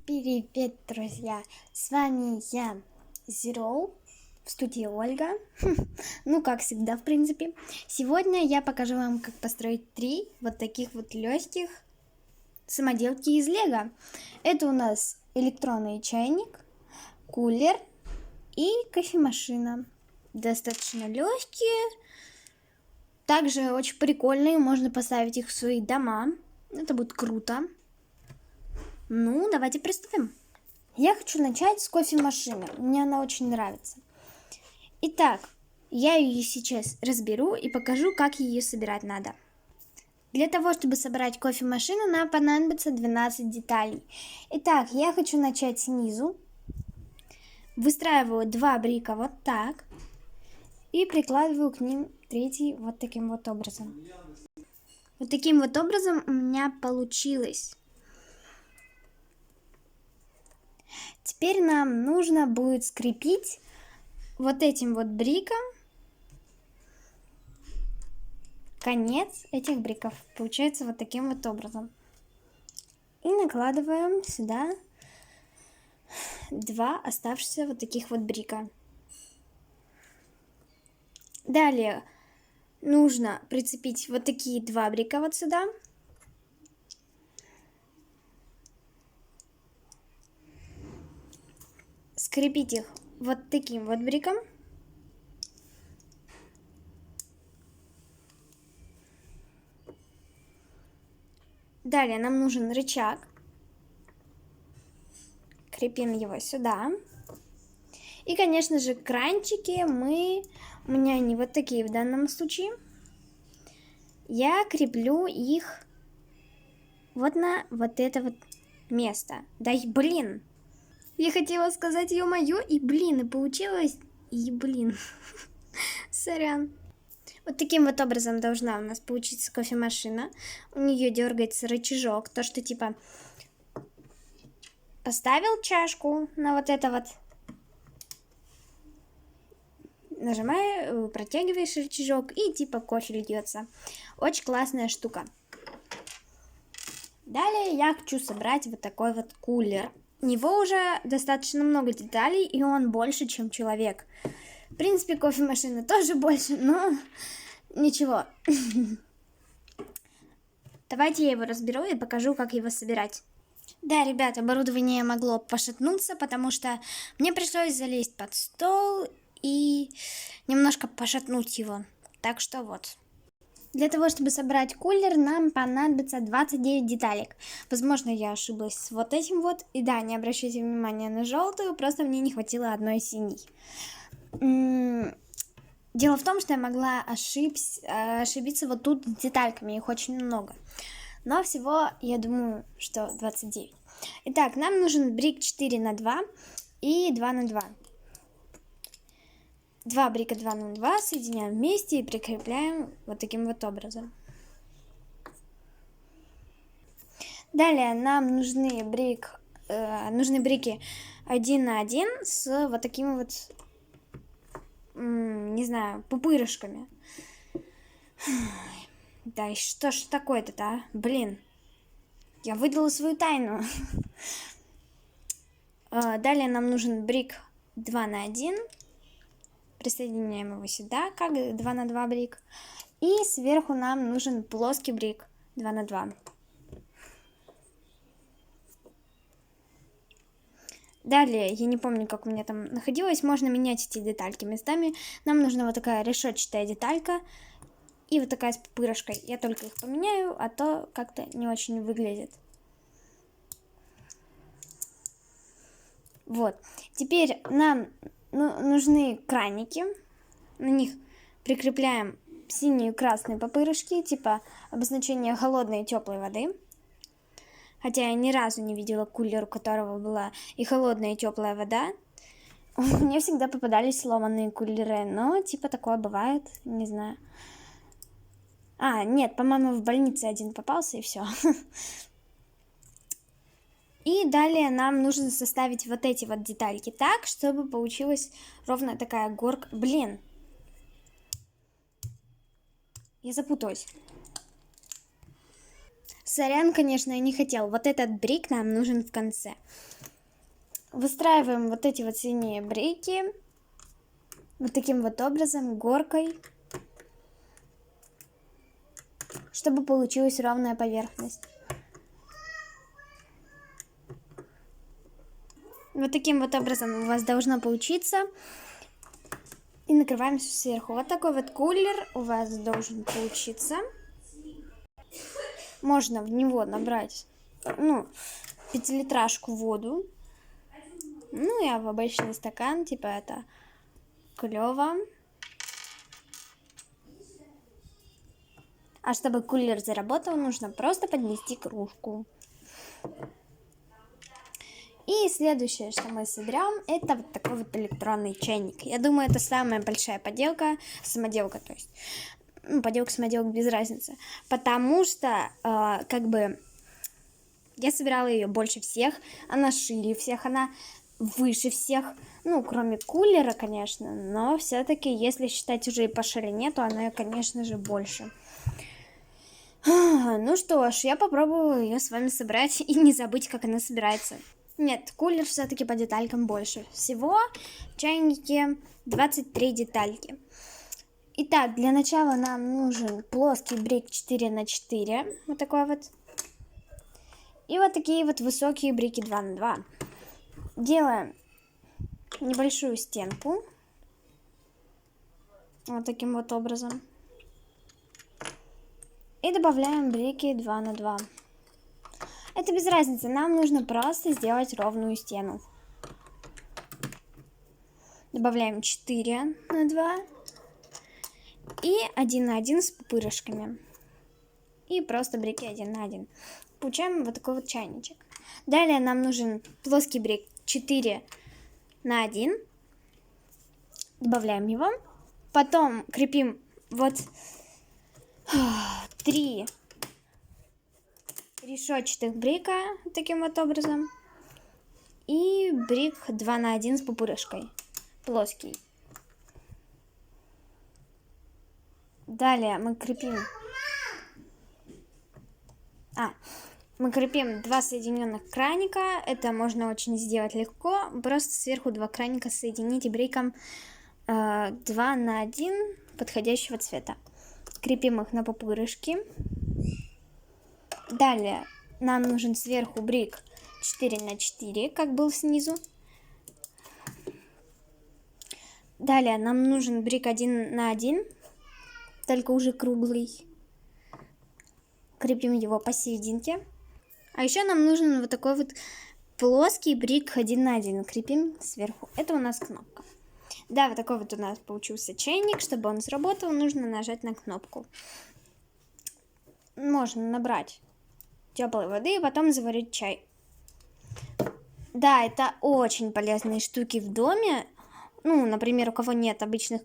Привет, друзья! С вами я, Zero, в студии Ольга. Ну, как всегда, в принципе. Сегодня я покажу вам, как построить 3 вот таких вот легких самоделки из Лего. Это у нас электронный чайник, кулер и кофемашина. Достаточно легкие, также очень прикольные, можно поставить их в свои дома. Это будет круто. Ну, давайте приступим. Я хочу начать с кофемашины. Мне она очень нравится. Итак, я ее сейчас разберу и покажу, как ее собирать надо. Для того, чтобы собрать кофемашину, нам понадобится 12 деталей. Итак, я хочу начать снизу. Выстраиваю 2 брика вот так. И прикладываю к ним третий вот таким вот образом. Вот таким вот образом у меня получилось. Теперь нам нужно будет скрепить вот этим вот бриком конец этих бриков. Получается вот таким вот образом. И накладываем сюда 2 оставшихся вот таких вот брика. Далее нужно прицепить вот такие 2 брика вот сюда. Скрепить их вот таким вот бриком. Далее нам нужен рычаг. Крепим его сюда. И, конечно же, кранчики у меня они вот такие в данном случае. Я креплю их вот на вот это вот место. Да и блин! Я хотела сказать ё-моё, и блин, и получилось, и блин. Сорян. Вот таким вот образом должна у нас получиться кофемашина. У нее дергается рычажок, то что типа поставил чашку на вот это вот, нажимаю, протягиваешь рычажок и типа кофе льется. Очень классная штука. Далее я хочу собрать вот такой вот кулер. У него уже достаточно много деталей, и он больше, чем человек. В принципе, кофемашина тоже больше, но ничего. Давайте я его разберу и покажу, как его собирать. Да, ребят, оборудование могло пошатнуться, потому что мне пришлось залезть под стол и немножко пошатнуть его. Так что вот. Для того, чтобы собрать кулер, нам понадобится 29 деталек. Возможно, я ошиблась с вот этим вот. И да, не обращайте внимания на желтую, просто мне не хватило одной синей. Дело в том, что я могла ошибиться вот тут с детальками, их очень много. Но всего, я думаю, что 29. Итак, нам нужен брик 4 на 2 и 2 на 2. 2 брика 2 на 2 соединяем вместе и прикрепляем вот таким вот образом. Далее нам нужны брики 1 на 1 с вот такими вот, не знаю, пупырышками. Да и что ж такое-то, а? Блин, я выдала свою тайну. Далее нам нужен брик 2 на 1. Присоединяем его сюда, как 2 на 2 брик. И сверху нам нужен плоский брик 2 на 2. Далее, я не помню, как у меня там находилось, можно менять эти детальки местами. Нам нужна вот такая решетчатая деталька и вот такая с пупырышкой. Я только их поменяю, а то как-то не очень выглядит. Вот. Теперь нам нужны краники. На них прикрепляем синие и красные пупырышки, типа обозначения холодной и теплой воды. Хотя я ни разу не видела кулер, у которого была и холодная, и теплая вода. Мне всегда попадались сломанные кулеры, но типа такое бывает, не знаю. Нет, по-моему, в больнице один попался, и все. И далее нам нужно составить вот эти вот детальки так, чтобы получилась ровно такая горка. Блин, я запуталась. Сорян, конечно, я не хотел. Вот этот брик нам нужен в конце. Выстраиваем вот эти вот синие брики. Вот таким вот образом, горкой. Чтобы получилась ровная поверхность. Вот таким вот образом у вас должно получиться. И накрываем все сверху. Вот такой вот кулер у вас должен получиться. Можно в него набрать, 5-литражку воду. Ну, я в обычный стакан, типа это клево. А чтобы кулер заработал, нужно просто поднести кружку. И следующее, что мы соберем, это вот такой вот электронный чайник. Я думаю, это самая большая поделка, самоделка, то есть, поделка-самоделка без разницы. Потому что, я собирала ее больше всех, она шире всех, она выше всех, кроме кулера, конечно, но все-таки, если считать уже и по ширине, то она, конечно же, больше. Ну что ж, я попробую ее с вами собрать и не забыть, как она собирается. Нет, кулер все-таки по деталькам больше. Всего в чайнике 23 детальки. Итак, для начала нам нужен плоский брик 4х4. Вот такой вот. И вот такие вот высокие брики 2х2. Делаем небольшую стенку. Вот таким вот образом. И добавляем брики 2х2. Это без разницы, нам нужно просто сделать ровную стену. Добавляем 4х2 и 1х1 с пупырышками. И просто брики 1х1. Получаем вот такой вот чайничек. Далее нам нужен плоский брик 4х1. Добавляем его. Потом крепим вот 3 решетчатых брика таким вот образом. И брик 2х1 с пупырышкой. Плоский. Далее мы крепим... Мы крепим 2 соединенных краника. Это можно очень сделать легко. Просто сверху 2 краника соедините бриком 2х1 подходящего цвета. Крепим их на пупырышки. Далее нам нужен сверху брик 4х4, как был снизу. Далее нам нужен брик 1х1, только уже круглый. Крепим его посерединке. А еще нам нужен вот такой вот плоский брик 1х1. Крепим сверху. Это у нас кнопка. Да, вот такой вот у нас получился чайник. Чтобы он сработал, нужно нажать на кнопку. Можно набрать теплой воды и потом заварить чай. Да, это очень полезные штуки в доме. Например, у кого нет обычных,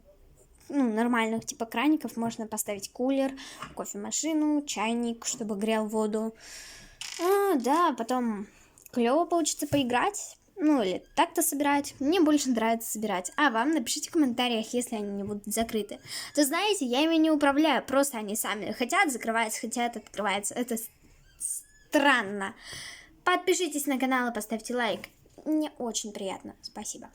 нормальных типа краников, можно поставить кулер, кофемашину, чайник, чтобы грел воду. Да, потом клево получится поиграть. Или так-то собирать. Мне больше нравится собирать. А вам напишите в комментариях, если они не будут закрыты. То знаете, я ими не управляю. Просто они сами хотят закрываются, хотят открываются. Это странно. Подпишитесь на канал и поставьте лайк. Мне очень приятно. Спасибо.